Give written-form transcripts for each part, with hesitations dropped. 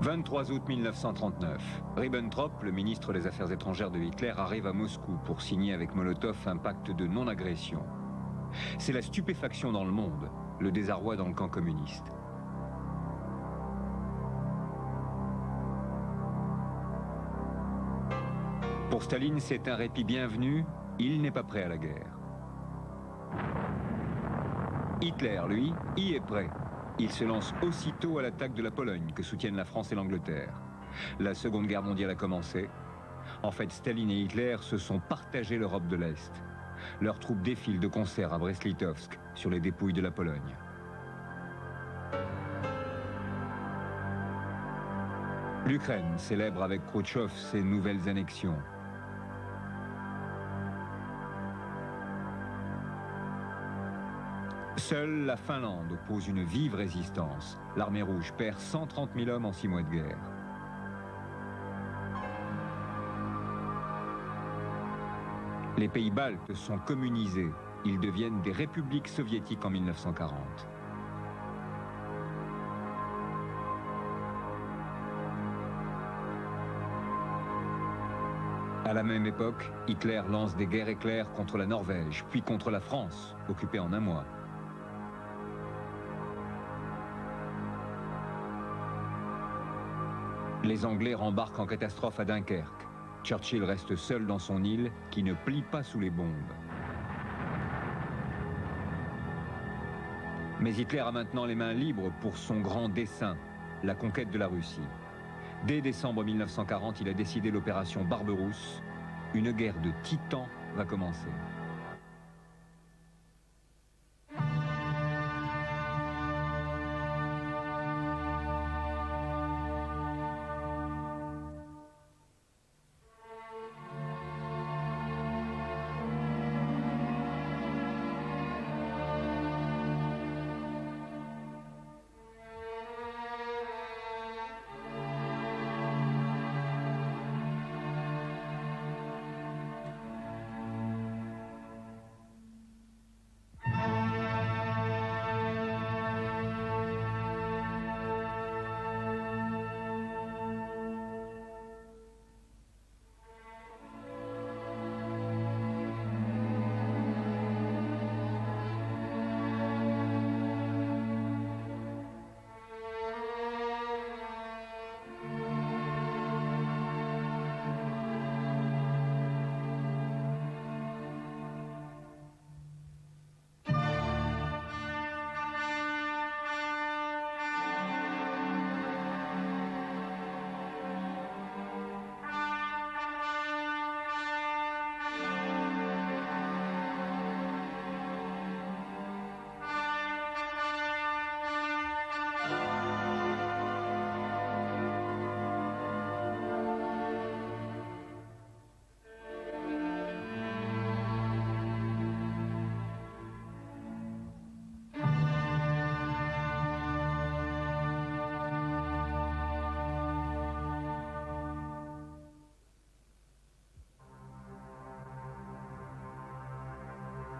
23 août 1939. Ribbentrop, le ministre des Affaires étrangères de Hitler, arrive à Moscou pour signer avec Molotov un pacte de non-agression. C'est la stupéfaction dans le monde, le désarroi dans le camp communiste. Pour Staline, c'est un répit bienvenu, il n'est pas prêt à la guerre. Hitler, lui, y est prêt. Il se lance aussitôt à l'attaque de la Pologne, que soutiennent la France et l'Angleterre. La Seconde Guerre mondiale a commencé. En fait, Staline et Hitler se sont partagés l'Europe de l'Est. Leurs troupes défilent de concert à Brest-Litovsk, sur les dépouilles de la Pologne. L'Ukraine célèbre avec Khrouchtchev ses nouvelles annexions. Seule la Finlande oppose une vive résistance. L'armée rouge perd 130 000 hommes en 6 mois de guerre. Les pays baltes sont communisés. Ils deviennent des républiques soviétiques en 1940. À la même époque, Hitler lance des guerres éclairs contre la Norvège, puis contre la France, occupée en un mois. Les Anglais rembarquent en catastrophe à Dunkerque. Churchill reste seul dans son île, qui ne plie pas sous les bombes. Mais Hitler a maintenant les mains libres pour son grand dessein, la conquête de la Russie. Dès décembre 1940, il a décidé l'opération Barberousse. Une guerre de titans va commencer.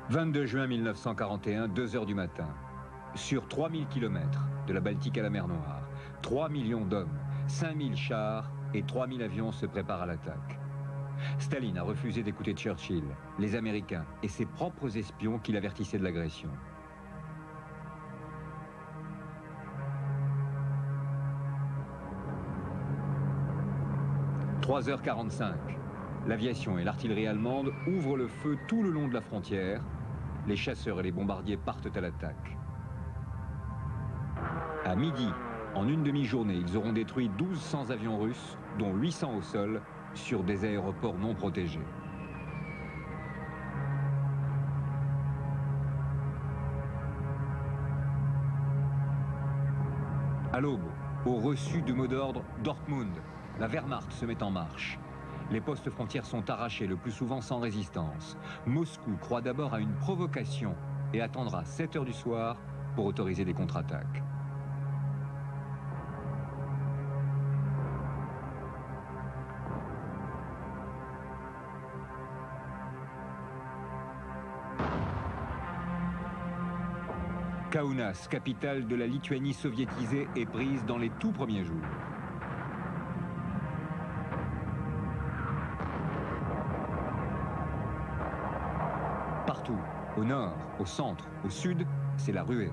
« 22 juin 1941, 2 heures du matin. Sur 3000 km, de la Baltique à la mer Noire, 3 millions d'hommes, 5000 chars et 3000 avions se préparent à l'attaque. Staline a refusé d'écouter Churchill, les Américains et ses propres espions qui l'avertissaient de l'agression. « 3h45. L'aviation et l'artillerie allemande ouvrent le feu tout le long de la frontière. Les chasseurs et les bombardiers partent à l'attaque. À midi, en une demi-journée, ils auront détruit 1200 avions russes, dont 800 au sol, sur des aéroports non protégés. À l'aube, au reçu du mot d'ordre Dortmund, la Wehrmacht se met en marche. Les postes frontières sont arrachés, le plus souvent sans résistance. Moscou croit d'abord à une provocation et attendra 7 heures du soir pour autoriser des contre-attaques. Kaunas, capitale de la Lituanie soviétisée, est prise dans les tout premiers jours. Partout, au nord, au centre, au sud, c'est la ruée.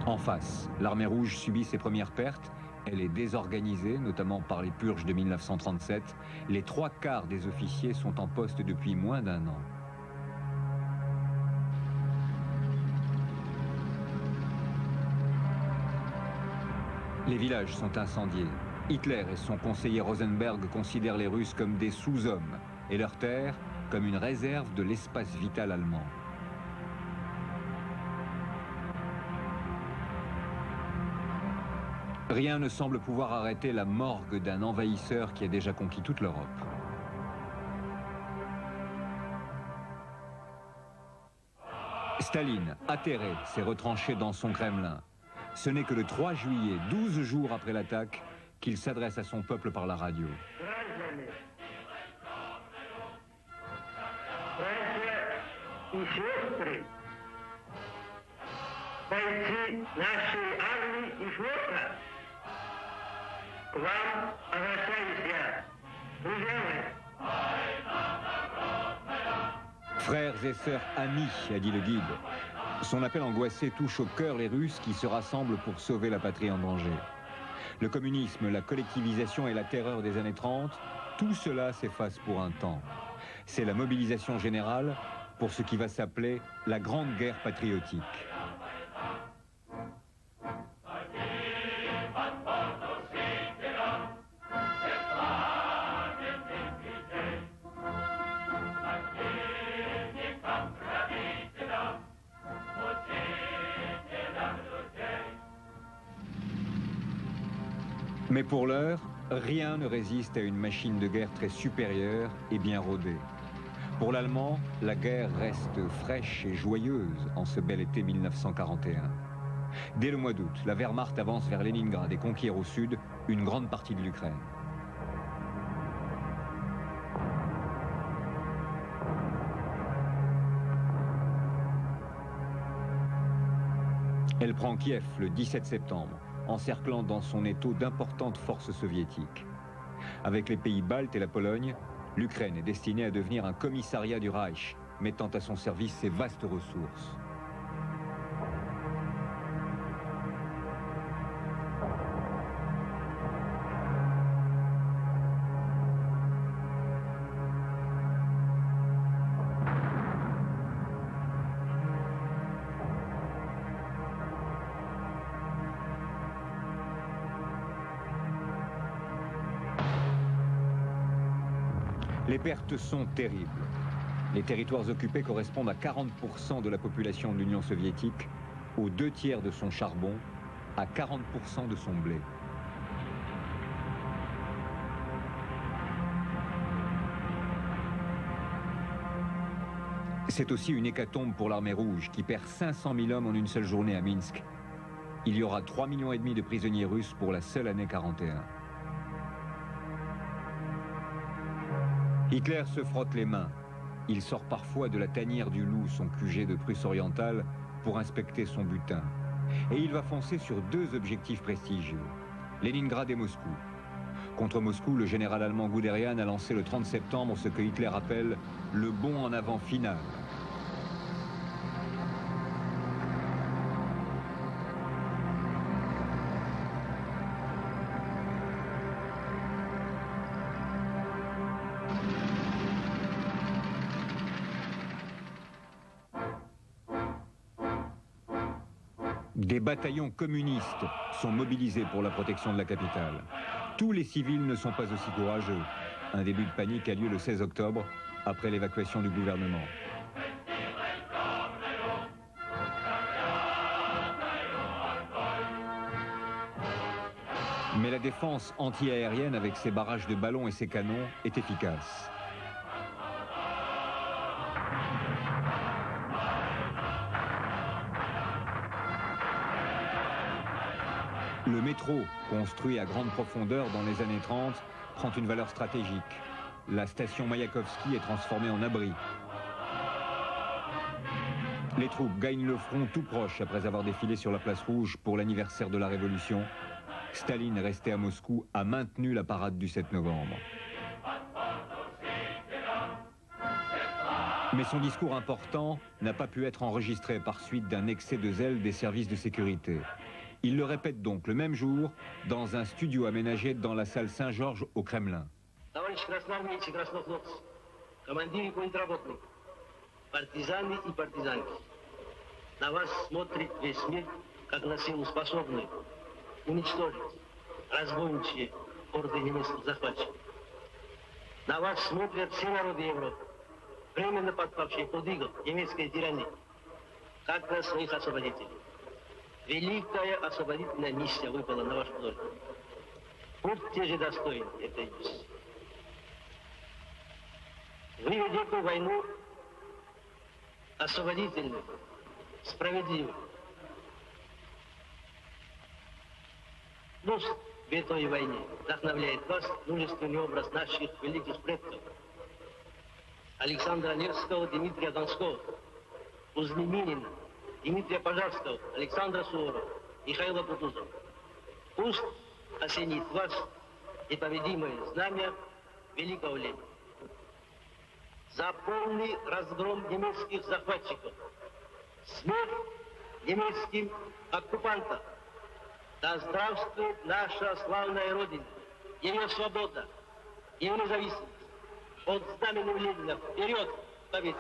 En face, l'armée rouge subit ses premières pertes. Elle est désorganisée, notamment par les purges de 1937. Les 3/4 des officiers sont en poste depuis moins d'1 an. Les villages sont incendiés. Hitler et son conseiller Rosenberg considèrent les Russes comme des sous-hommes et leur terre comme une réserve de l'espace vital allemand. Rien ne semble pouvoir arrêter la morgue d'un envahisseur qui a déjà conquis toute l'Europe. Staline, atterré, s'est retranché dans son Kremlin. Ce n'est que le 3 juillet, 12 jours après l'attaque, qu'il s'adresse à son peuple par la radio. Frères et sœurs amis, a dit le guide. Son appel angoissé touche au cœur les Russes qui se rassemblent pour sauver la patrie en danger. Le communisme, la collectivisation et la terreur des années 30, tout cela s'efface pour un temps. C'est la mobilisation générale pour ce qui va s'appeler la Grande Guerre patriotique. Mais pour l'heure, rien ne résiste à une machine de guerre très supérieure et bien rodée. Pour l'Allemand, la guerre reste fraîche et joyeuse en ce bel été 1941. Dès le mois d'août, la Wehrmacht avance vers Leningrad et conquiert au sud une grande partie de l'Ukraine. Elle prend Kiev le 17 septembre, encerclant dans son étau d'importantes forces soviétiques. Avec les pays baltes et la Pologne, l'Ukraine est destinée à devenir un commissariat du Reich, mettant à son service ses vastes ressources. Les pertes sont terribles. Les territoires occupés correspondent à 40% de la population de l'Union soviétique, aux 2/3 de son charbon, à 40% de son blé. C'est aussi une hécatombe pour l'armée rouge qui perd 500 000 hommes en une seule journée à Minsk. Il y aura 3,5 millions de prisonniers russes pour la seule année 41. Hitler se frotte les mains. Il sort parfois de la tanière du Loup, son QG de Prusse orientale, pour inspecter son butin. Et il va foncer sur 2 objectifs prestigieux, Leningrad et Moscou. Contre Moscou, le général allemand Guderian a lancé le 30 septembre ce que Hitler appelle le bond en avant final. Des bataillons communistes sont mobilisés pour la protection de la capitale. Tous les civils ne sont pas aussi courageux. Un début de panique a lieu le 16 octobre, après l'évacuation du gouvernement. Mais la défense anti-aérienne avec ses barrages de ballons et ses canons est efficace. Le métro, construit à grande profondeur dans les années 30, prend une valeur stratégique. La station Mayakovsky est transformée en abri. Les troupes gagnent le front tout proche après avoir défilé sur la place rouge pour l'anniversaire de la Révolution. Staline, resté à Moscou, a maintenu la parade du 7 novembre. Mais son discours important n'a pas pu être enregistré par suite d'un excès de zèle des services de sécurité. Il le répète donc le même jour dans un studio aménagé dans la salle Saint-Georges au Kremlin. Партизаны и партизанки. На вас смотрит весь мир, как на силу способную уничтожить разбойничьи орды немецких захватчиков. На вас смотрят все народы Европы, временно подпавшие под иго немецкой тирании, как на своих освободителей. Великая освободительная миссия выпала на вашу долю. Будьте же достойны этой миссии. Вы ведете войну освободительную, справедливую. Пусть в этой войне вдохновляет вас мужественный образ наших великих предков. Александра Невского, Дмитрия Донского, Кузьмы Минина, Дмитрия Пожарского, Александра Суворова, Михаила Кутузова. Пусть осенит вас непобедимое знамя великого Ленина. За полный разгром немецких захватчиков, смерть немецким оккупантам. Да здравствует наша славная Родина, ее свобода, ее независимость. Под знаменем Ленина вперед, победа!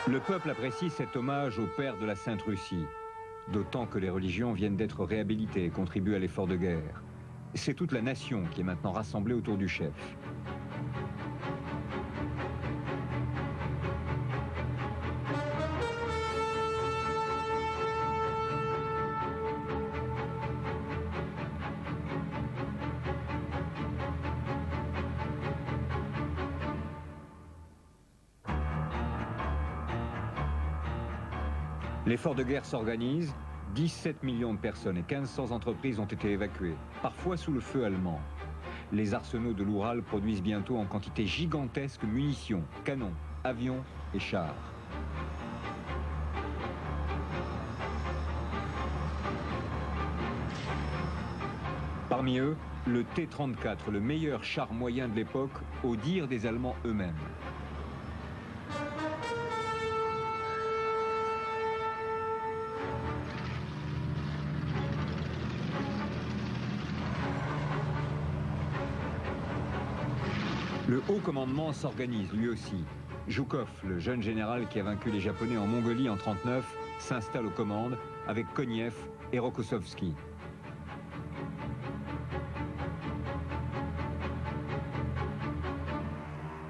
Le peuple apprécie cet hommage au père de la Sainte Russie, d'autant que les religions viennent d'être réhabilitées et contribuent à l'effort de guerre. C'est toute la nation qui est maintenant rassemblée autour du chef. L'effort de guerre s'organise. 17 millions de personnes et 1500 entreprises ont été évacuées, parfois sous le feu allemand. Les arsenaux de l'Oural produisent bientôt en quantité gigantesque munitions, canons, avions et chars. Parmi eux, le T-34, le meilleur char moyen de l'époque, au dire des Allemands eux-mêmes. Le haut commandement s'organise lui aussi. Zhukov, le jeune général qui a vaincu les Japonais en Mongolie en 1939, s'installe aux commandes avec Koniev et Rokossovski.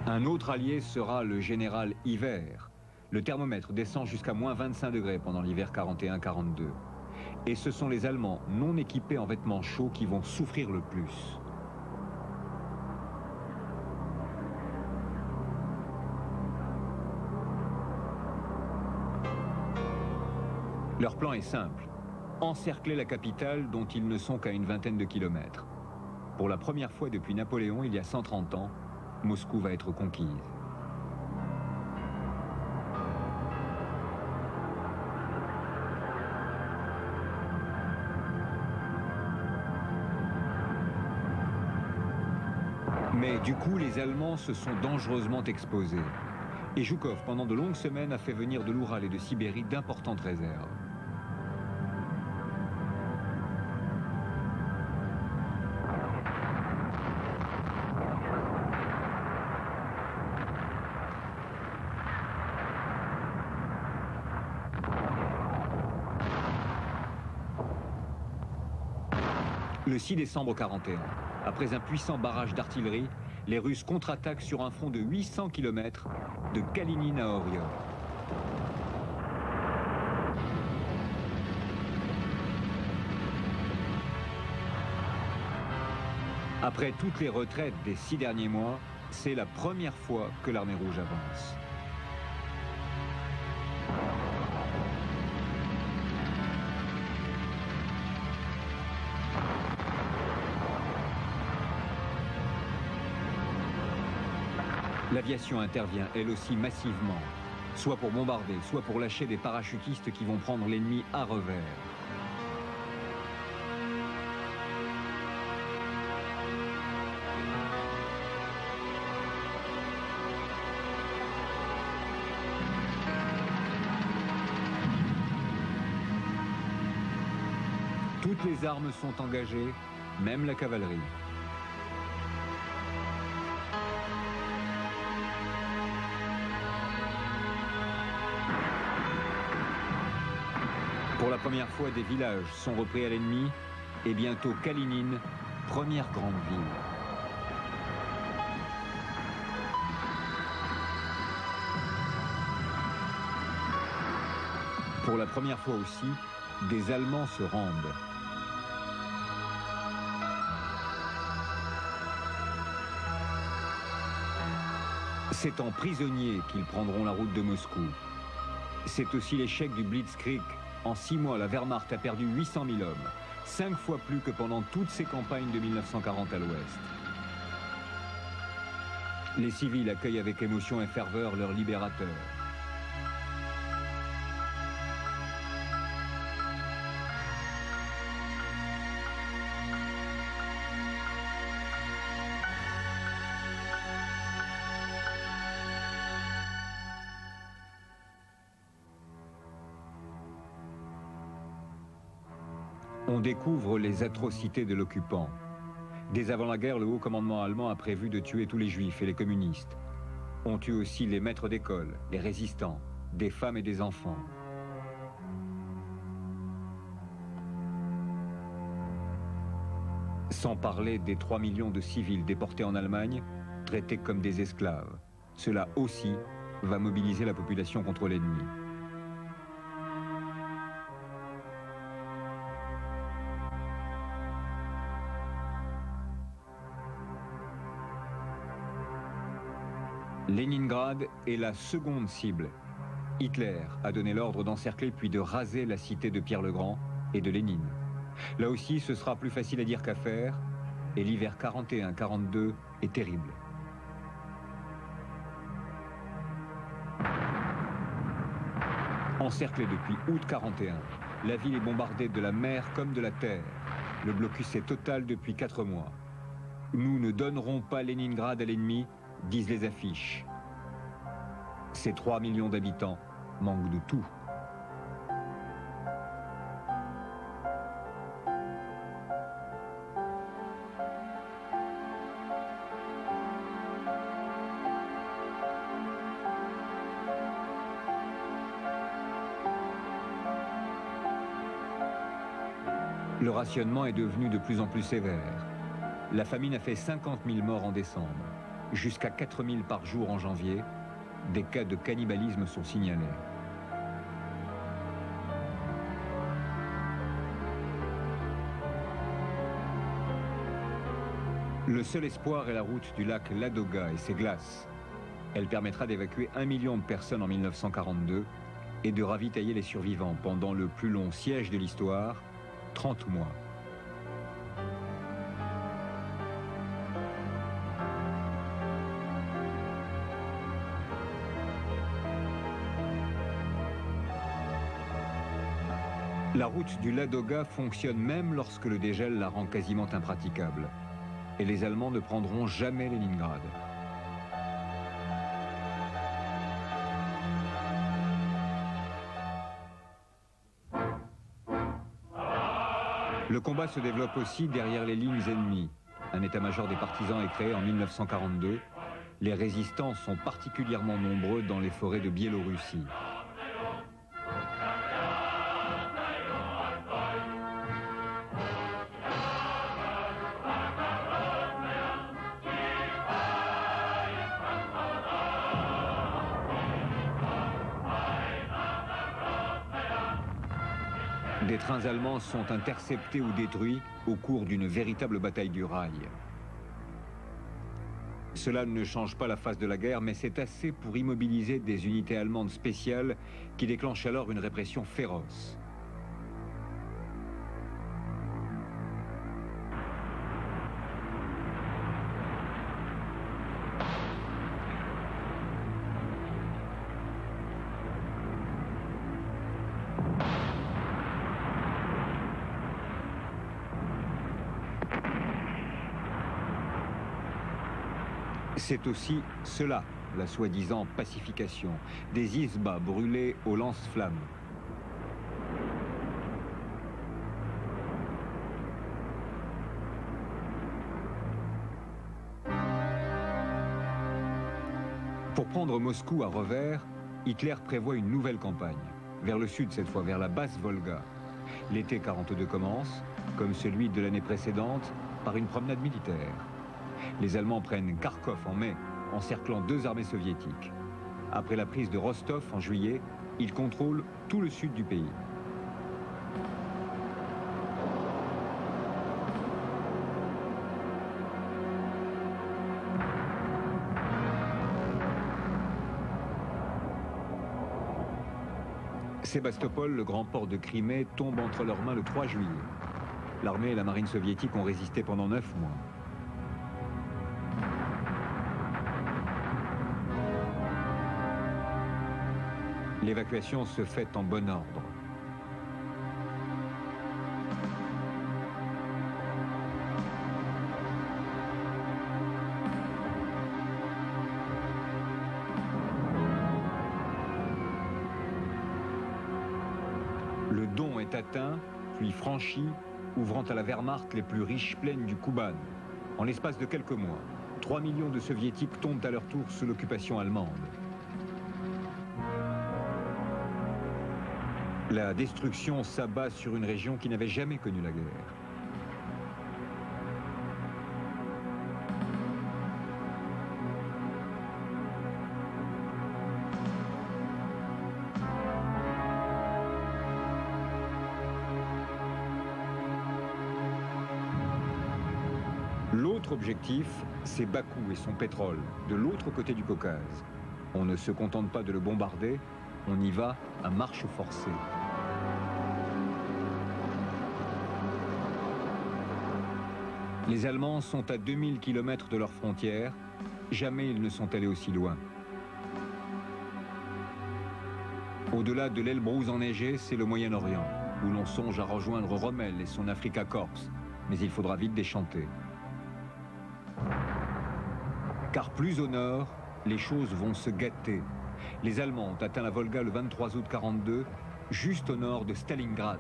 Un autre allié sera le général Hiver. Le thermomètre descend jusqu'à moins 25 degrés pendant l'hiver 41-42. Et ce sont les Allemands non équipés en vêtements chauds qui vont souffrir le plus. Leur plan est simple, encercler la capitale dont ils ne sont qu'à une vingtaine de kilomètres. Pour la première fois depuis Napoléon, il y a 130 ans, Moscou va être conquise. Mais du coup, les Allemands se sont dangereusement exposés. Et Zhukov, pendant de longues semaines, a fait venir de l'Oural et de Sibérie d'importantes réserves. Le 6 décembre 41, après un puissant barrage d'artillerie, les Russes contre-attaquent sur un front de 800 km de Kalinin à Oryol. Après toutes les retraites des 6 derniers mois, c'est la première fois que l'armée rouge avance. L'aviation intervient elle aussi massivement, soit pour bombarder, soit pour lâcher des parachutistes qui vont prendre l'ennemi à revers. Toutes les armes sont engagées, même la cavalerie. Pour la première fois, des villages sont repris à l'ennemi et bientôt Kalinin, première grande ville. Pour la première fois aussi, des Allemands se rendent. C'est en prisonniers qu'ils prendront la route de Moscou. C'est aussi l'échec du Blitzkrieg. En 6 mois, la Wehrmacht a perdu 800 000 hommes, 5 fois plus que pendant toutes ces campagnes de 1940 à l'Ouest. Les civils accueillent avec émotion et ferveur leur libérateur. On découvre les atrocités de l'occupant. Dès avant la guerre, le haut commandement allemand a prévu de tuer tous les juifs et les communistes. On tue aussi les maîtres d'école, les résistants, des femmes et des enfants. Sans parler des 3 millions de civils déportés en Allemagne, traités comme des esclaves. Cela aussi va mobiliser la population contre l'ennemi. Leningrad est la seconde cible. Hitler a donné l'ordre d'encercler puis de raser la cité de Pierre le Grand et de Lénine. Là aussi, ce sera plus facile à dire qu'à faire, et l'hiver 41-42 est terrible. Encerclée depuis août 41, la ville est bombardée de la mer comme de la terre. Le blocus est total depuis 4 mois. Nous ne donnerons pas Leningrad à l'ennemi, disent les affiches. Ces 3 millions d'habitants manquent de tout. Le rationnement est devenu de plus en plus sévère. La famine a fait 50 000 morts en décembre, jusqu'à 4 000 par jour en janvier. Des cas de cannibalisme sont signalés. Le seul espoir est la route du lac Ladoga et ses glaces. Elle permettra d'évacuer 1 million de personnes en 1942 et de ravitailler les survivants pendant le plus long siège de l'histoire, 30 mois. La route du Ladoga fonctionne même lorsque le dégel la rend quasiment impraticable. Et les Allemands ne prendront jamais Leningrad. Le combat se développe aussi derrière les lignes ennemies. Un état-major des partisans est créé en 1942. Les résistants sont particulièrement nombreux dans les forêts de Biélorussie. Des trains allemands sont interceptés ou détruits au cours d'une véritable bataille du rail. Cela ne change pas la face de la guerre, mais c'est assez pour immobiliser des unités allemandes spéciales qui déclenchent alors une répression féroce. C'est aussi cela, la soi-disant pacification, des isbas brûlés au lance-flammes. Pour prendre Moscou à revers, Hitler prévoit une nouvelle campagne, vers le sud cette fois, vers la basse Volga. L'été 42 commence, comme celui de l'année précédente, par une promenade militaire. Les Allemands prennent Kharkov en mai, encerclant 2 armées soviétiques. Après la prise de Rostov en juillet, ils contrôlent tout le sud du pays. Sébastopol, le grand port de Crimée, tombe entre leurs mains le 3 juillet. L'armée et la marine soviétique ont résisté pendant 9 mois. L'évacuation se fait en bon ordre. Le Don est atteint, puis franchi, ouvrant à la Wehrmacht les plus riches plaines du Kuban. En l'espace de quelques mois, 3 millions de Soviétiques tombent à leur tour sous l'occupation allemande. La destruction s'abat sur une région qui n'avait jamais connu la guerre. L'autre objectif, c'est Bakou et son pétrole, de l'autre côté du Caucase. On ne se contente pas de le bombarder, on y va à marche forcée. Les Allemands sont à 2000 km de leurs frontières. Jamais ils ne sont allés aussi loin. Au-delà de l'Elbrouz enneigé, c'est le Moyen-Orient, où l'on songe à rejoindre Rommel et son Afrika Korps. Mais il faudra vite déchanter. Car plus au nord, les choses vont se gâter. Les Allemands ont atteint la Volga le 23 août 1942, juste au nord de Stalingrad.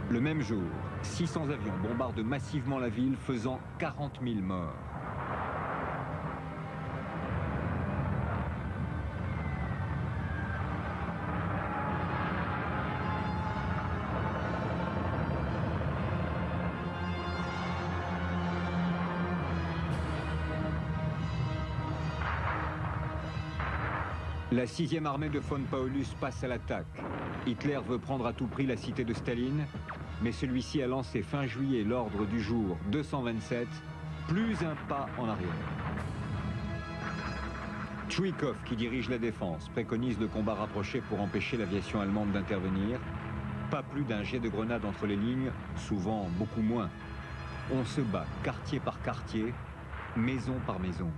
Le même jour, 600 avions bombardent massivement la ville, faisant 40 000 morts. La 6e armée de von Paulus passe à l'attaque. Hitler veut prendre à tout prix la cité de Staline, mais celui-ci a lancé fin juillet l'ordre du jour 227, plus un pas en arrière. Tchoukov, qui dirige la défense, préconise le combat rapproché pour empêcher l'aviation allemande d'intervenir. Pas plus d'un jet de grenade entre les lignes, souvent beaucoup moins. On se bat quartier par quartier, maison par maison.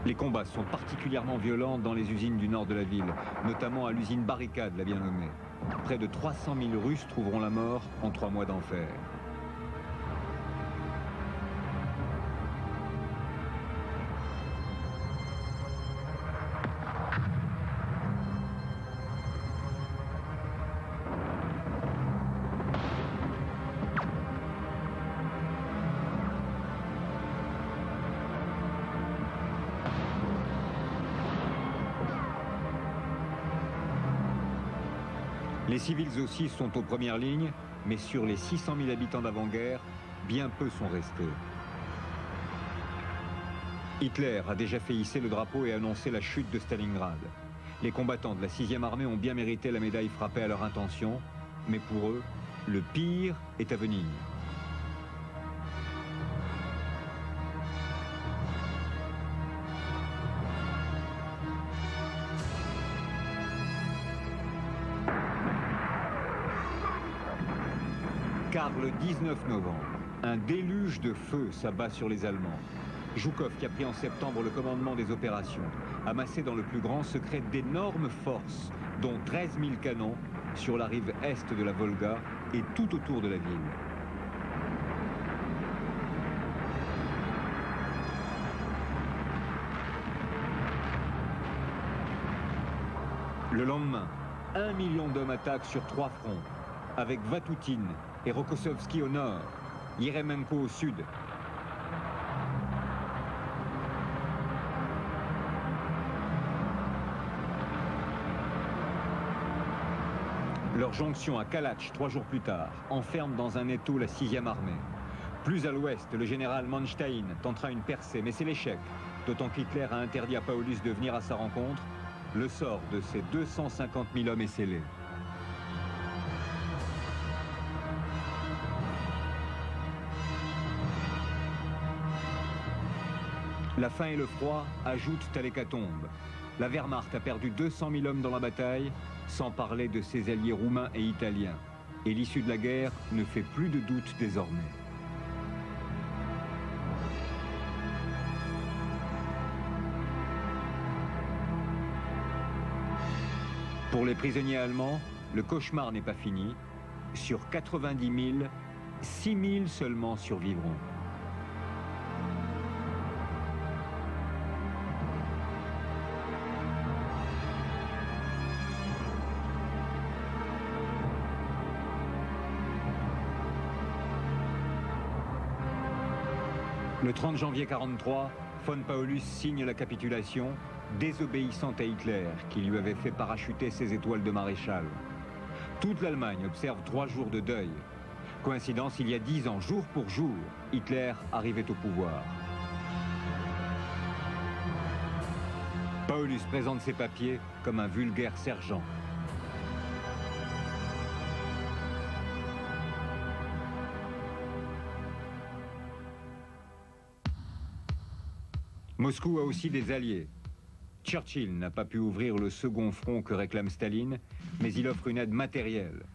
Les combats sont particulièrement violents dans les usines du nord de la ville, notamment à l'usine Barricade, la bien nommée. Près de 300 000 Russes trouveront la mort en 3 mois d'enfer. Les civils aussi sont aux premières lignes, mais sur les 600 000 habitants d'avant-guerre, bien peu sont restés. Hitler a déjà fait hisser le drapeau et annoncé la chute de Stalingrad. Les combattants de la 6e armée ont bien mérité la médaille frappée à leur intention, mais pour eux, le pire est à venir. Car le 19 novembre, un déluge de feu s'abat sur les Allemands. Zhukov, qui a pris en septembre le commandement des opérations, a massé dans le plus grand secret d'énormes forces, dont 13 000 canons, sur la rive est de la Volga et tout autour de la ville. Le lendemain, 1 million d'hommes attaquent sur 3 fronts, avec Vatoutine et Rokossovski au nord, Yeremenko au sud. Leur jonction à Kalach 3 jours plus tard enferme dans un étau la 6e armée. Plus à l'ouest, le général Manstein tentera une percée, mais c'est l'échec, d'autant qu'Hitler a interdit à Paulus de venir à sa rencontre. Le sort de ces 250 000 hommes est scellé. La faim et le froid ajoutent à l'hécatombe. La Wehrmacht a perdu 200 000 hommes dans la bataille, sans parler de ses alliés roumains et italiens. Et l'issue de la guerre ne fait plus de doute désormais. Pour les prisonniers allemands, le cauchemar n'est pas fini. Sur 90 000, 6 000 seulement survivront. Le 30 janvier 1943, von Paulus signe la capitulation, désobéissant à Hitler, qui lui avait fait parachuter ses étoiles de maréchal. Toute l'Allemagne observe 3 jours de deuil. Coïncidence, il y a 10 ans, jour pour jour, Hitler arrivait au pouvoir. Paulus présente ses papiers comme un vulgaire sergent. Moscou a aussi des alliés. Churchill n'a pas pu ouvrir le second front que réclame Staline, mais il offre une aide matérielle.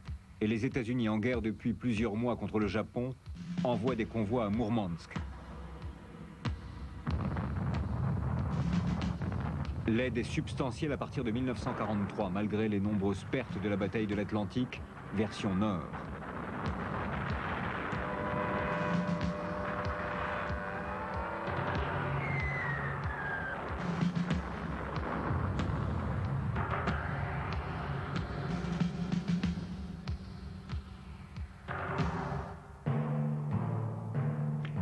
Et les États-Unis, en guerre depuis plusieurs mois contre le Japon, envoient des convois à Mourmansk. L'aide est substantielle à partir de 1943, malgré les nombreuses pertes de la bataille de l'Atlantique, version nord.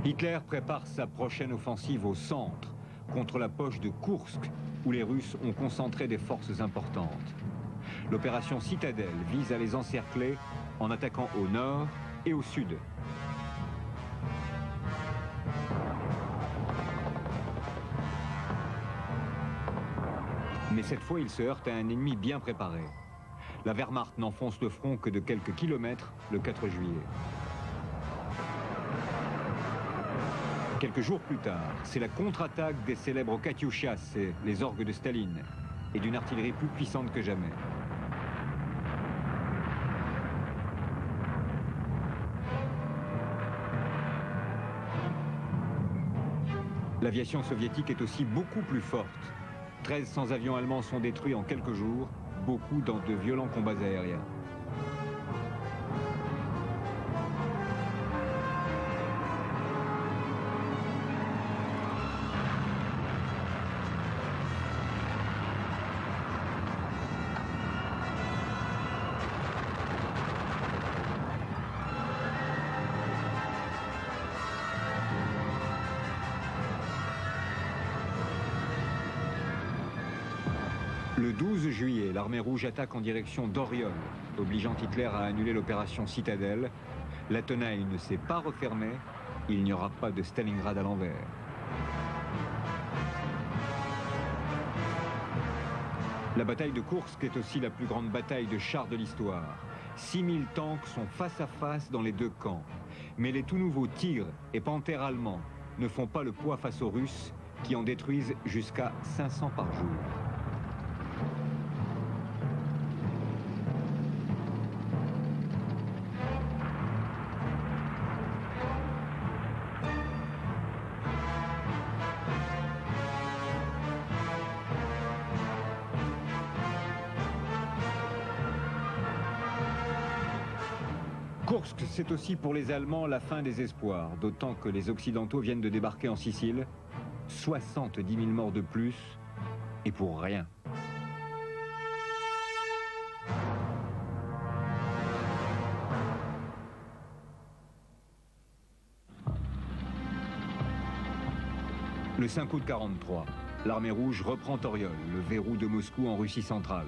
Hitler prépare sa prochaine offensive au centre, contre la poche de Koursk, où les Russes ont concentré des forces importantes. L'opération Citadelle vise à les encercler en attaquant au nord et au sud. Mais cette fois, il se heurte à un ennemi bien préparé. La Wehrmacht n'enfonce le front que de quelques kilomètres le 4 juillet. Quelques jours plus tard, c'est la contre-attaque des célèbres Katyushas, les orgues de Staline, et d'une artillerie plus puissante que jamais. L'aviation soviétique est aussi beaucoup plus forte. 1300 avions allemands sont détruits en quelques jours, beaucoup dans de violents combats aériens. Le 12 juillet, l'armée rouge attaque en direction d'Oriol, obligeant Hitler à annuler l'opération Citadelle. La tenaille ne s'est pas refermée, il n'y aura pas de Stalingrad à l'envers. La bataille de Koursk est aussi la plus grande bataille de chars de l'histoire. 6000 tanks sont face à face dans les deux camps. Mais les tout nouveaux Tigres et Panthères allemands ne font pas le poids face aux Russes, qui en détruisent jusqu'à 500 par jour. Koursk, c'est aussi pour les Allemands la fin des espoirs, d'autant que les Occidentaux viennent de débarquer en Sicile. 70 000 morts de plus, et pour rien. Le 5 août 1943, l'armée rouge reprend Oriol, le verrou de Moscou en Russie centrale.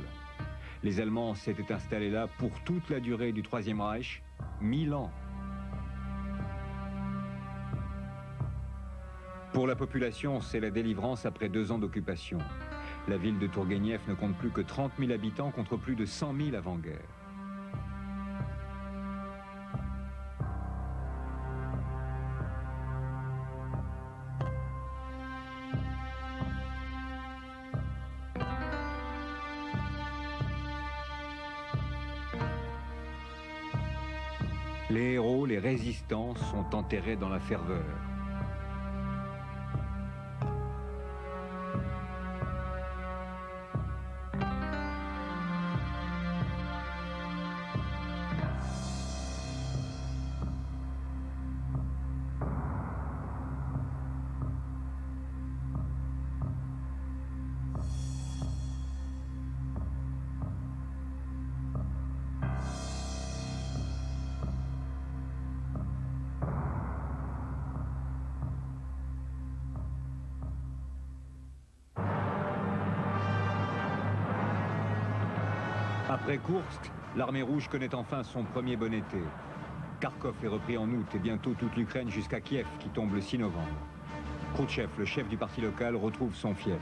Les Allemands s'étaient installés là pour toute la durée du Troisième Reich, 1000 ans. Pour la population, c'est la délivrance après 2 ans d'occupation. La ville de Tourgueniev ne compte plus que 30 000 habitants contre plus de 100 000 avant-guerre. Les héros, les résistants sont enterrés dans la ferveur. Après Koursk, l'armée rouge connaît enfin son premier bon été. Kharkov est repris en août et bientôt toute l'Ukraine jusqu'à Kiev qui tombe le 6 novembre. Khrouchtchev, le chef du parti local, retrouve son fief.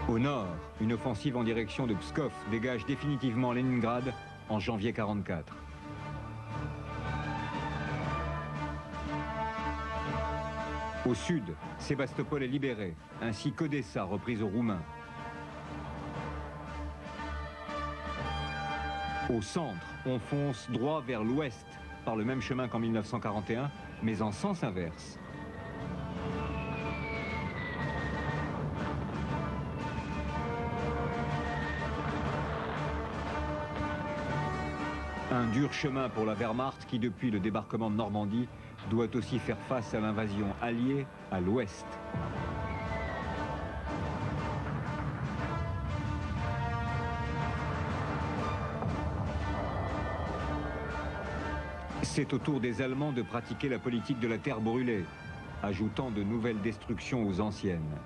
Au nord, une offensive en direction de Pskov dégage définitivement Leningrad en janvier 1944. Au sud, Sébastopol est libérée, ainsi qu'Odessa reprise aux Roumains. Au centre, on fonce droit vers l'ouest, par le même chemin qu'en 1941, mais en sens inverse. Un dur chemin pour la Wehrmacht qui, depuis le débarquement de Normandie, doit aussi faire face à l'invasion alliée à l'ouest. C'est au tour des Allemands de pratiquer la politique de la terre brûlée, ajoutant de nouvelles destructions aux anciennes.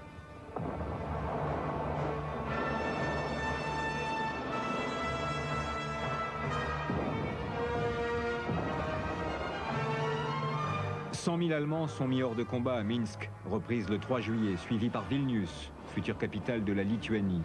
« 100 000 Allemands sont mis hors de combat à Minsk, reprise le 3 juillet, suivi par Vilnius, future capitale de la Lituanie.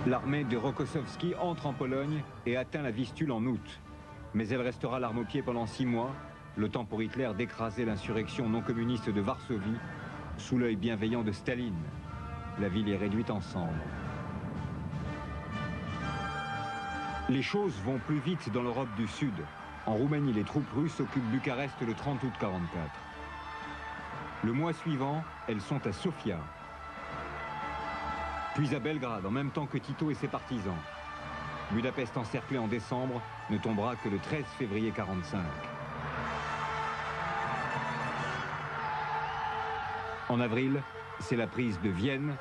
L'armée de Rokossovski entre en Pologne et atteint la Vistule en août. Mais elle restera l'arme au pied pendant 6 mois, le temps pour Hitler d'écraser l'insurrection non communiste de Varsovie, sous l'œil bienveillant de Staline. La ville est réduite en cendres. Les choses vont plus vite dans l'Europe du Sud. En Roumanie, les troupes russes occupent Bucarest le 30 août 1944. Le mois suivant, elles sont à Sofia. Puis à Belgrade, en même temps que Tito et ses partisans. Budapest encerclée en décembre ne tombera que le 13 février 1945. En avril, c'est la prise de Vienne,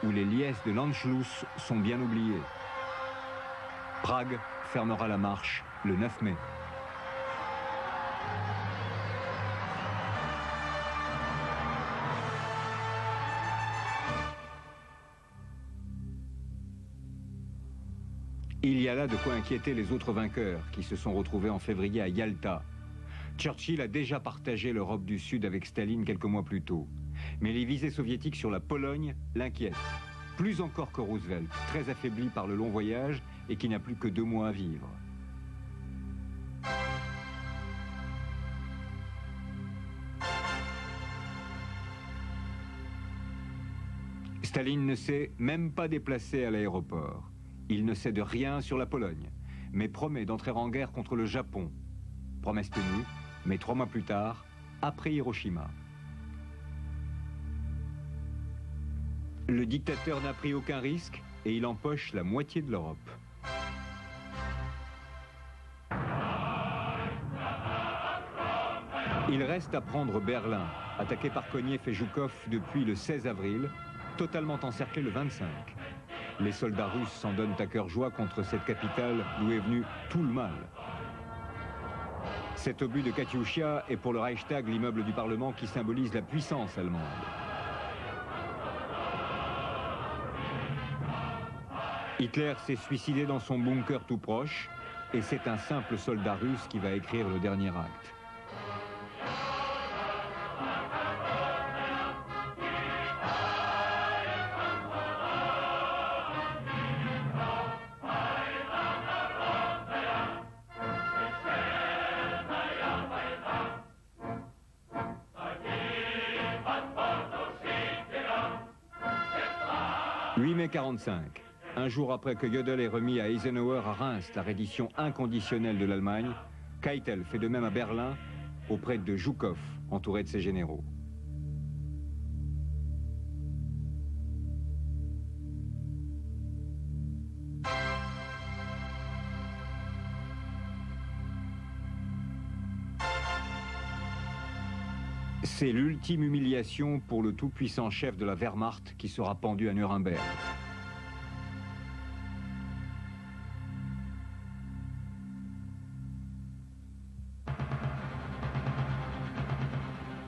où les liesses de l'Anschluss sont bien oubliées. Prague fermera la marche le 9 mai. Il y a là de quoi inquiéter les autres vainqueurs qui se sont retrouvés en février à Yalta. Churchill a déjà partagé l'Europe du Sud avec Staline quelques mois plus tôt. Mais les visées soviétiques sur la Pologne l'inquiètent. Plus encore que Roosevelt, très affaibli par le long voyage et qui n'a plus que 2 mois à vivre. Staline ne s'est même pas déplacé à l'aéroport. Il ne sait de rien sur la Pologne, mais promet d'entrer en guerre contre le Japon. Promesse tenue, mais 3 mois plus tard, après Hiroshima. Le dictateur n'a pris aucun risque et il empoche la moitié de l'Europe. Il reste à prendre Berlin, attaqué par Konev et Zhukov depuis le 16 avril, totalement encerclé le 25. Les soldats russes s'en donnent à cœur joie contre cette capitale d'où est venu tout le mal. Cet obus de Katyusha est pour le Reichstag l'immeuble du Parlement qui symbolise la puissance allemande. Hitler s'est suicidé dans son bunker tout proche et c'est un simple soldat russe qui va écrire le dernier acte. « 8 mai 45. Un jour après que Gödel ait remis à Eisenhower à Reims la reddition inconditionnelle de l'Allemagne, Keitel fait de même à Berlin, auprès de Zhukov, entouré de ses généraux. C'est l'ultime humiliation pour le tout-puissant chef de la Wehrmacht qui sera pendu à Nuremberg.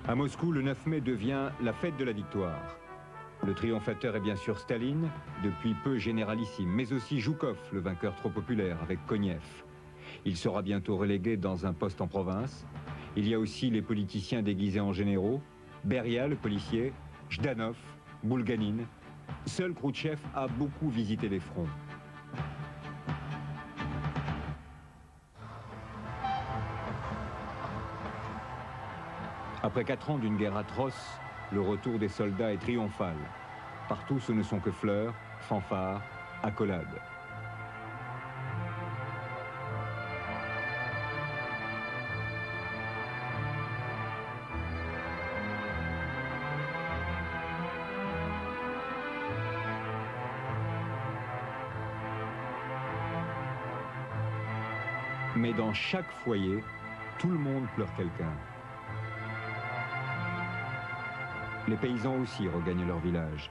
À Moscou, le 9 mai devient la fête de la victoire. Le triomphateur est bien sûr Staline, depuis peu généralissime, mais aussi Zhukov, le vainqueur trop populaire, avec Konev. Il sera bientôt relégué dans un poste en province. Il y a aussi les politiciens déguisés en généraux, Beria, le policier, Zhdanov, Bulganin. Seul Khrouchtchev a beaucoup visité les fronts. Après 4 ans d'une guerre atroce, le retour des soldats est triomphal. Partout, ce ne sont que fleurs, fanfares, accolades. Mais dans chaque foyer, tout le monde pleure quelqu'un. Les paysans aussi regagnent leur village.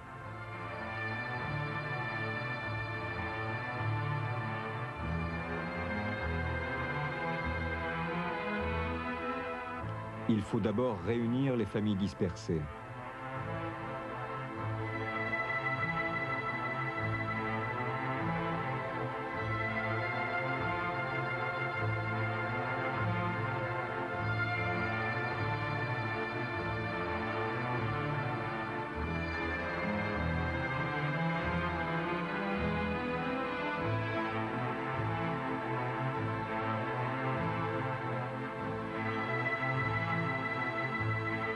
Il faut d'abord réunir les familles dispersées.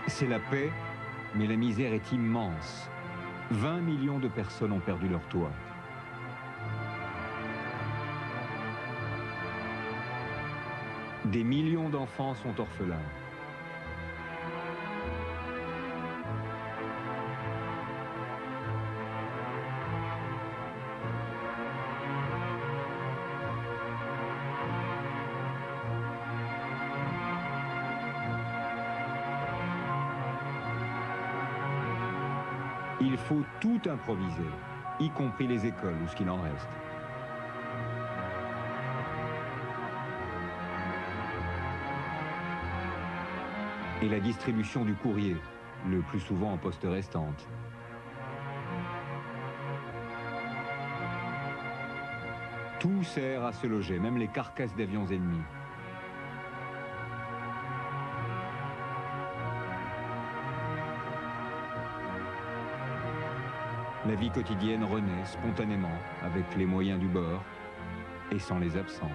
C'est la paix, mais la misère est immense. 20 millions de personnes ont perdu leur toit. Des millions d'enfants sont orphelins. Il faut tout improviser, y compris les écoles ou ce qu'il en reste. Et la distribution du courrier, le plus souvent en poste restante. Tout sert à se loger, même les carcasses d'avions ennemis. La vie quotidienne renaît spontanément avec les moyens du bord et sans les absents.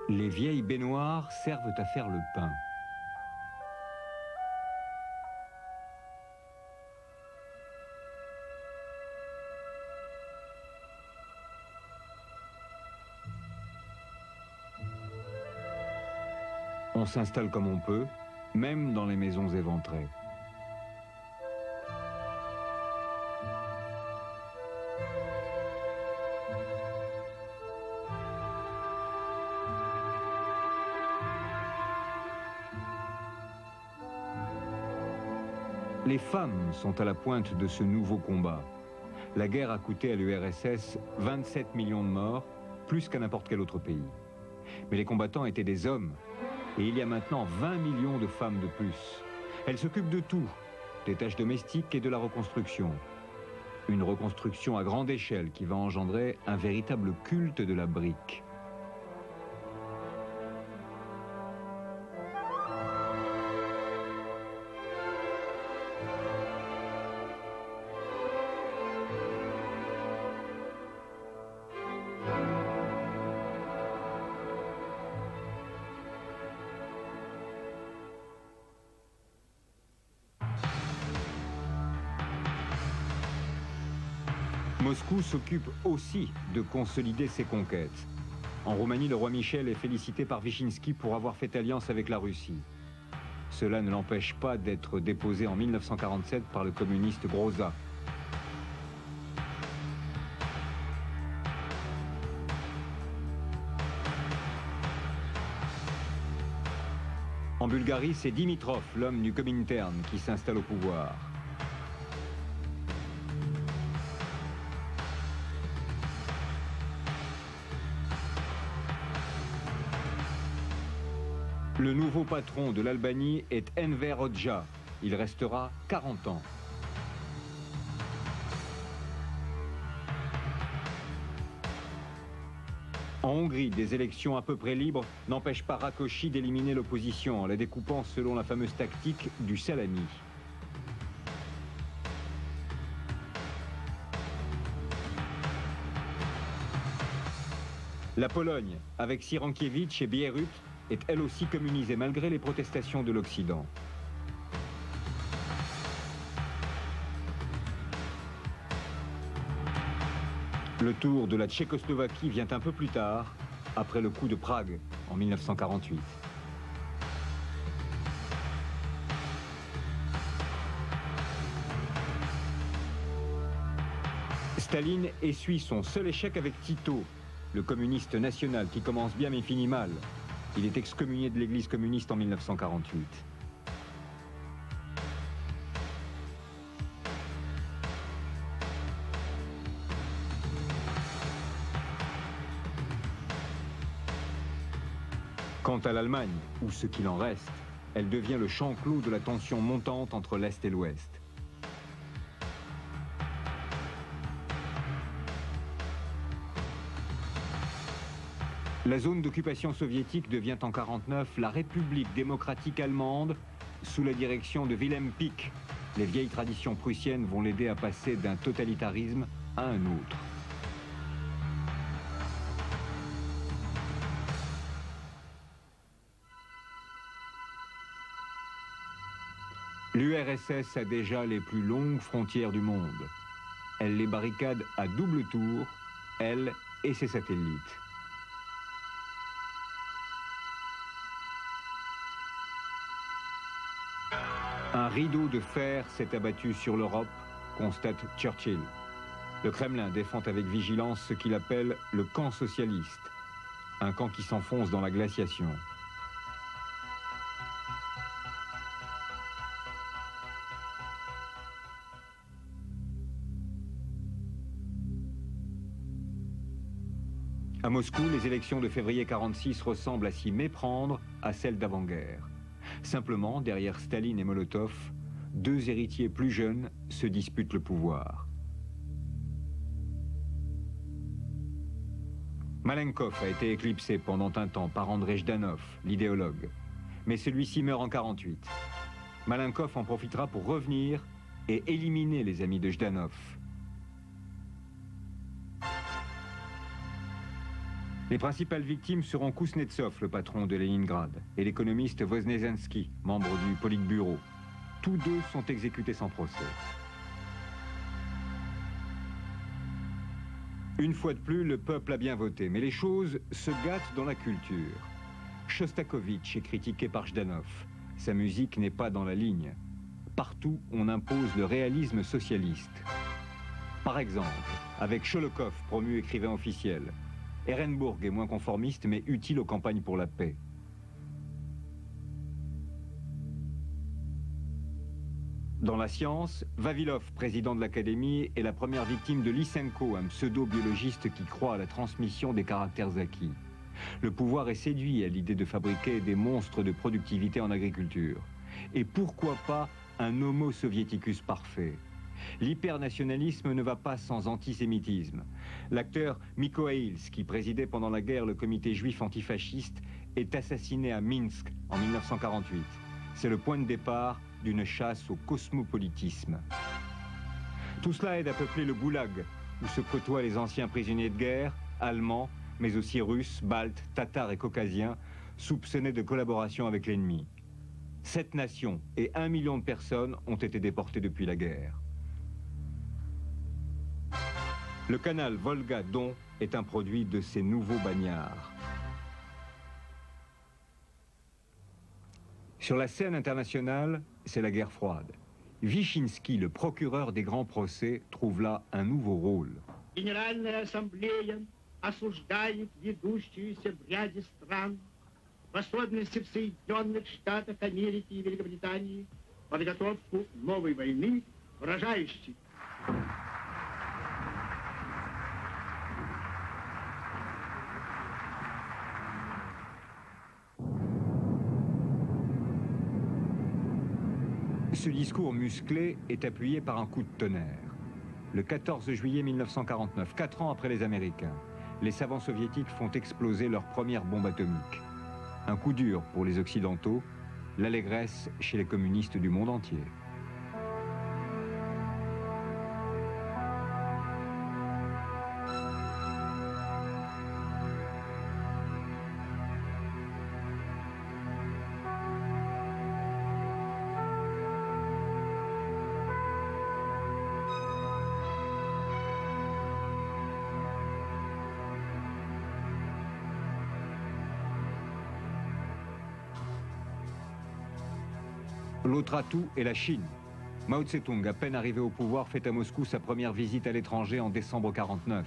Les vieilles baignoires servent à faire le pain. On s'installe comme on peut, même dans les maisons éventrées. Les femmes sont à la pointe de ce nouveau combat. La guerre a coûté à l'URSS 27 millions de morts, plus qu'à n'importe quel autre pays. Mais les combattants étaient des hommes, et il y a maintenant 20 millions de femmes de plus. Elles s'occupent de tout, des tâches domestiques et de la reconstruction. Une reconstruction à grande échelle qui va engendrer un véritable culte de la brique. Moscou s'occupe aussi de consolider ses conquêtes. En Roumanie, le roi Michel est félicité par Vichinski pour avoir fait alliance avec la Russie. Cela ne l'empêche pas d'être déposé en 1947 par le communiste Groza. En Bulgarie, c'est Dimitrov, l'homme du Comintern, qui s'installe au pouvoir. Le nouveau patron de l'Albanie est Enver Hoxha. Il restera 40 ans. En Hongrie, des élections à peu près libres n'empêchent pas Rákosi d'éliminer l'opposition en la découpant selon la fameuse tactique du salami. La Pologne, avec Sirankiewicz et Bierut, est elle aussi communisée malgré les protestations de l'Occident. Le tour de la Tchécoslovaquie vient un peu plus tard, après le coup de Prague en 1948. Staline essuie son seul échec avec Tito, le communiste national qui commence bien mais finit mal. Il est excommunié de l'Église communiste en 1948. Quant à l'Allemagne, ou ce qu'il en reste, elle devient le champ clos de la tension montante entre l'Est et l'Ouest. La zone d'occupation soviétique devient en 1949 la République démocratique allemande sous la direction de Wilhelm Pieck. Les vieilles traditions prussiennes vont l'aider à passer d'un totalitarisme à un autre. L'URSS a déjà les plus longues frontières du monde. Elle les barricade à double tour, elle et ses satellites. Un rideau de fer s'est abattu sur l'Europe, constate Churchill. Le Kremlin défend avec vigilance ce qu'il appelle le camp socialiste, un camp qui s'enfonce dans la glaciation. À Moscou, les élections de février 1946 ressemblent à s'y méprendre à celles d'avant-guerre. Simplement, derrière Staline et Molotov, deux héritiers plus jeunes se disputent le pouvoir. Malenkov a été éclipsé pendant un temps par André Jdanov, l'idéologue. Mais celui-ci meurt en 1948. Malenkov en profitera pour revenir et éliminer les amis de Jdanov. Les principales victimes seront Kuznetsov, le patron de Leningrad, et l'économiste Voznesensky, membre du Politburo. Tous deux sont exécutés sans procès. Une fois de plus, le peuple a bien voté, mais les choses se gâtent dans la culture. Shostakovich est critiqué par Jdanov. Sa musique n'est pas dans la ligne. Partout, on impose le réalisme socialiste. Par exemple, avec Sholokov, promu écrivain officiel. Ehrenburg est moins conformiste, mais utile aux campagnes pour la paix. Dans la science, Vavilov, président de l'Académie, est la première victime de Lysenko, un pseudo-biologiste qui croit à la transmission des caractères acquis. Le pouvoir est séduit à l'idée de fabriquer des monstres de productivité en agriculture. Et pourquoi pas un homo soviéticus parfait? L'hypernationalisme ne va pas sans antisémitisme. L'acteur Mikko Eils, qui présidait pendant la guerre le comité juif antifasciste, est assassiné à Minsk en 1948. C'est le point de départ d'une chasse au cosmopolitisme. Tout cela aide à peupler le goulag, où se côtoient les anciens prisonniers de guerre, allemands, mais aussi russes, baltes, tatars et caucasiens, soupçonnés de collaboration avec l'ennemi. 7 nations et 1 million de personnes ont été déportées depuis la guerre. Le canal Volga-Don est un produit de ces nouveaux bagnards. Sur la scène internationale, c'est la guerre froide. Вишинский, le procureur des grands procès, trouve là un nouveau rôle. Генеральная ассамблея осуждает ведущуюся в ряде стран, в особенности в Соединенных Штатах Америки и Великобритании, подготовку новой войны, выражающей Ce discours musclé est appuyé par un coup de tonnerre. Le 14 juillet 1949, 4 ans après les Américains, les savants soviétiques font exploser leur première bombe atomique. Un coup dur pour les Occidentaux, l'allégresse chez les communistes du monde entier. L'autre atout est la Chine. Mao Tse-tung, à peine arrivé au pouvoir, fait à Moscou sa première visite à l'étranger en décembre 1949.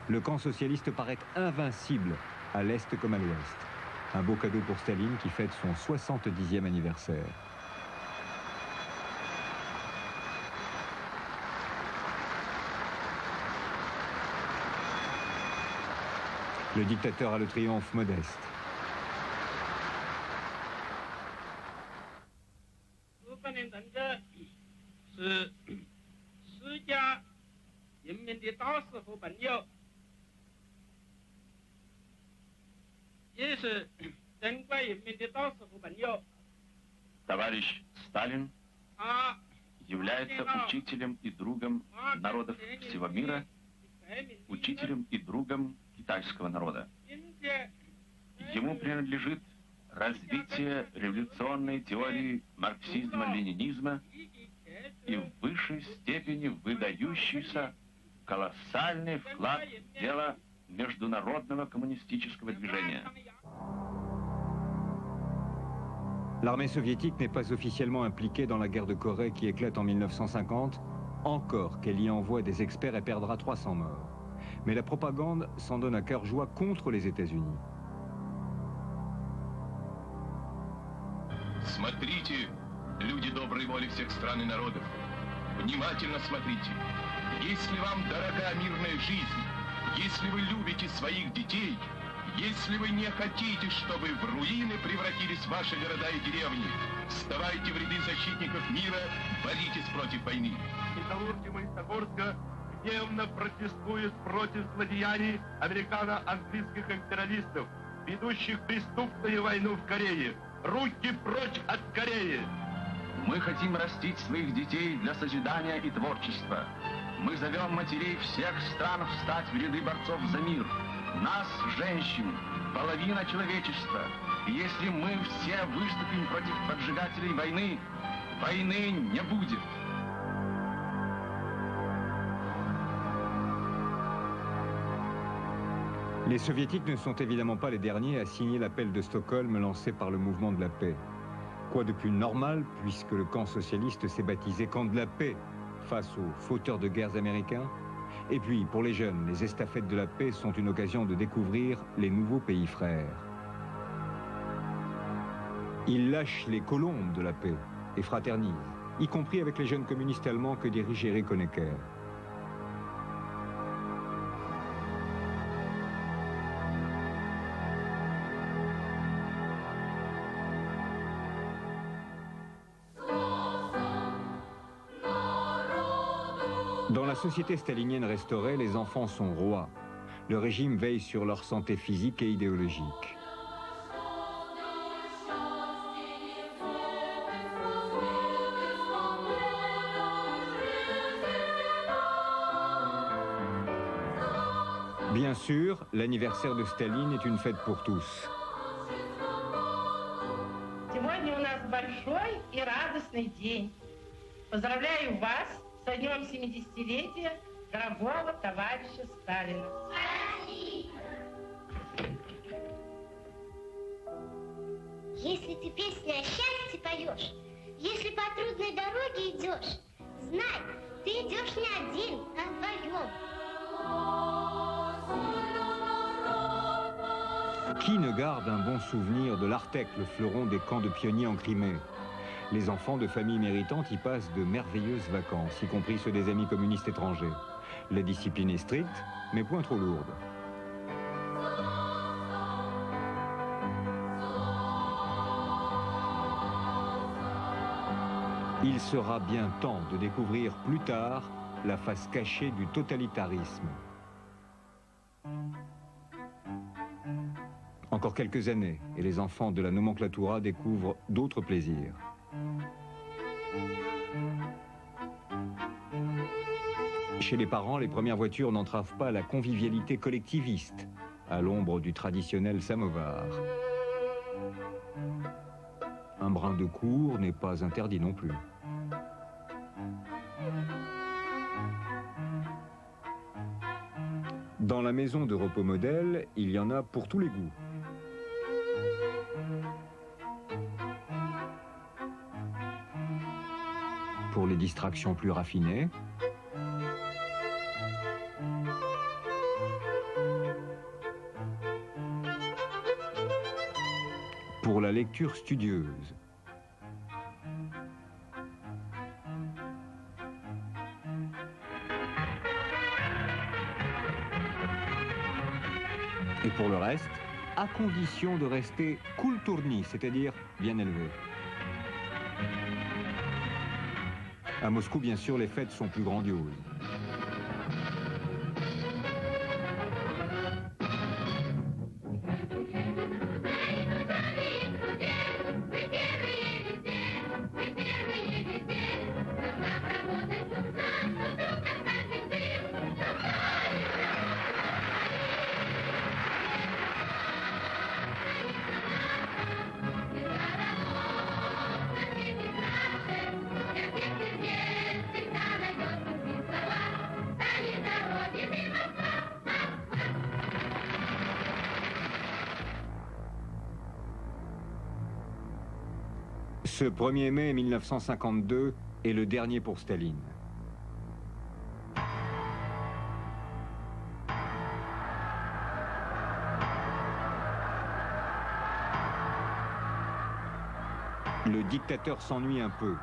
Le camp socialiste paraît invincible, à l'Est comme à l'Ouest. Un beau cadeau pour Staline qui fête son 70e anniversaire. Le dictateur a le triomphe modeste. Товарищ Сталин является учителем и другом народов всего мира, учителем и другом китайского народа. Ему принадлежит развитие революционной теории марксизма-ленинизма и в высшей степени выдающийся колоссальный вклад в дело международного коммунистического движения. L'armée soviétique n'est pas officiellement impliquée dans la guerre de Corée qui éclate en 1950, encore qu'elle y envoie des experts et perdra 300 morts. Mais la propagande s'en donne à cœur joie contre les États-Unis. Смотрите, люди доброй воли всех стран и народов, внимательно смотрите. Если вам дорога мирная жизнь, если вы любите своих детей, если вы не хотите, чтобы в руины превратились ваши города и деревни, вставайте в ряды защитников мира, боритесь против войны. Металлурги Магнитогорска гневно протестуют против злодеяний американо-английских империалистов, ведущих преступную войну в Корее. Руки прочь от Кореи! Мы хотим растить своих детей для созидания и творчества. Мы зовем матерей всех стран встать в ряды борцов за мир. Нас, женщин, половина человечества. И если мы все выступим против поджигателей войны, войны не будет. Les soviétiques ne sont évidemment pas les derniers à signer l'appel de Stockholm lancé par le mouvement de la paix. Quoi de plus normal, puisque le camp socialiste s'est baptisé camp de la paix face aux fauteurs de guerres américains. Et puis, pour les jeunes, les estafettes de la paix sont une occasion de découvrir les nouveaux pays frères. Ils lâchent les colombes de la paix et fraternisent, y compris avec les jeunes communistes allemands que dirige Erich Honecker. Dans la société stalinienne restaurée, les enfants sont rois. Le régime veille sur leur santé physique et idéologique. Bien sûr, l'anniversaire de Staline est une fête pour tous. Сегодня у нас большой и радостный день. Поздравляю вас со днем 70-летия дорогого товарища Сталина. Если ты песни о счастье поешь, если по трудной дороге идешь, знай, ты идешь не один, а вдвоем. Qui ne garde un bon souvenir de l'Artek, le fleuron des camps de pionniers en Crimée? Les enfants de familles méritantes y passent de merveilleuses vacances, y compris ceux des amis communistes étrangers. La discipline est stricte, mais point trop lourde. Il sera bien temps de découvrir plus tard la face cachée du totalitarisme. Encore quelques années, et les enfants de la nomenclatura découvrent d'autres plaisirs. Chez les parents, les premières voitures n'entravent pas la convivialité collectiviste, à l'ombre du traditionnel samovar. Un brin de cour n'est pas interdit non plus. Dans la maison de repos modèle, il y en a pour tous les goûts. Pour les distractions plus raffinées, pour la lecture studieuse, et pour le reste, à condition de rester kulturni, c'est-à-dire bien élevé. À Moscou, bien sûr, les fêtes sont plus grandioses. Ce 1er mai 1952 est le dernier pour Staline. Le dictateur s'ennuie un peu.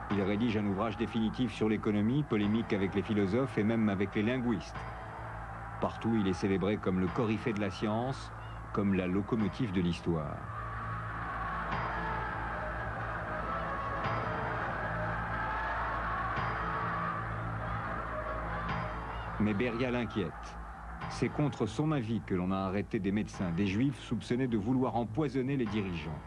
Il rédige un ouvrage définitif sur l'économie, polémique avec les philosophes et même avec les linguistes. Partout, il est célébré comme le coryphée de la science, comme la locomotive de l'histoire. Mais Beria l'inquiète. C'est contre son avis que l'on a arrêté des médecins, des juifs soupçonnés de vouloir empoisonner les dirigeants.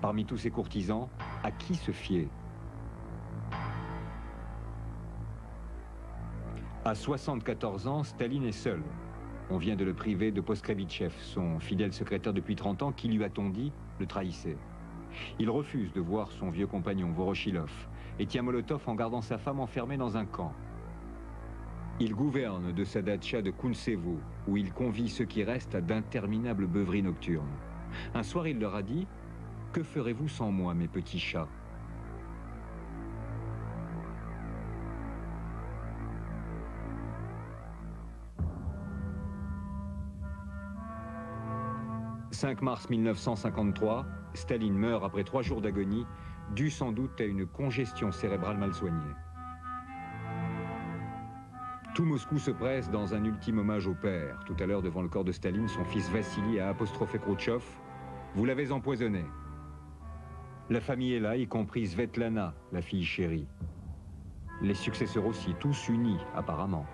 Parmi tous ces courtisans, à qui se fier? À 74 ans, Staline est seul. On vient de le priver de Poskrevichev, son fidèle secrétaire depuis 30 ans, qui, lui a-t-on dit, le trahissait. Il refuse de voir son vieux compagnon, Voroshilov, et tient Molotov en gardant sa femme enfermée dans un camp. Il gouverne de sa datcha de Kuntsevo, où il convie ceux qui restent à d'interminables beuveries nocturnes. Un soir, il leur a dit « Que ferez-vous sans moi, mes petits chats ?» « 5 mars 1953, Staline meurt après 3 jours d'agonie, dû sans doute à une congestion cérébrale mal soignée. Tout Moscou se presse dans un ultime hommage au père. Tout à l'heure, devant le corps de Staline, son fils Vassili a apostrophé Khrouchtchev. « Vous l'avez empoisonné. » La famille est là, y compris Svetlana, la fille chérie. Les successeurs aussi, tous unis, apparemment.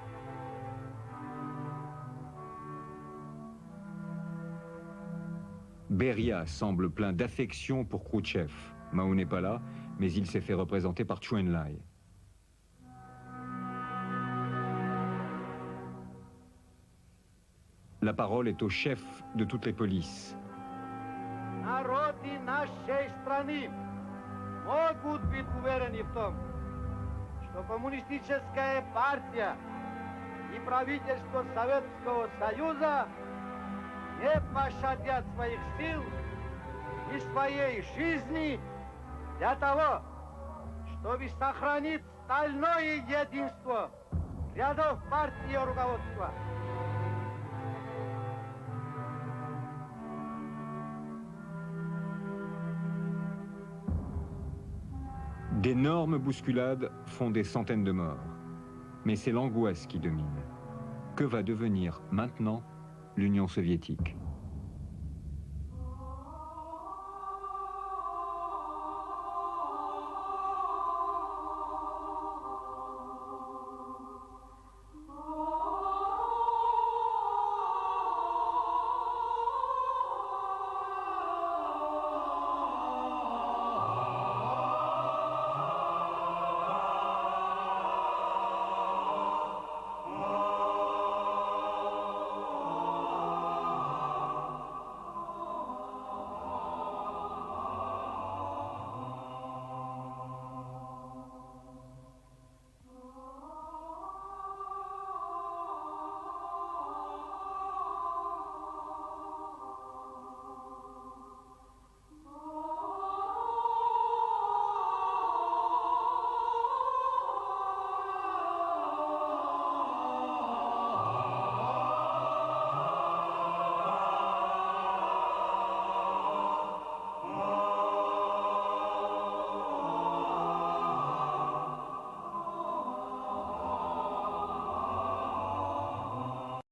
Beria semble plein d'affection pour Khrouchtchev. Mao n'est pas là, mais il s'est fait représenter par Chou En-lai. La parole est au chef de toutes les polices. Народы нашей страны могут быть уверены в том, что коммунистическая партия и правительство Советского Союза не пощадят своих сил и своей жизни для того, чтобы сохранить стальное единство рядов партии и руководства. D'énormes bousculades font des centaines de morts. Mais c'est l'angoisse qui domine. Que va devenir maintenant l'Union soviétique ?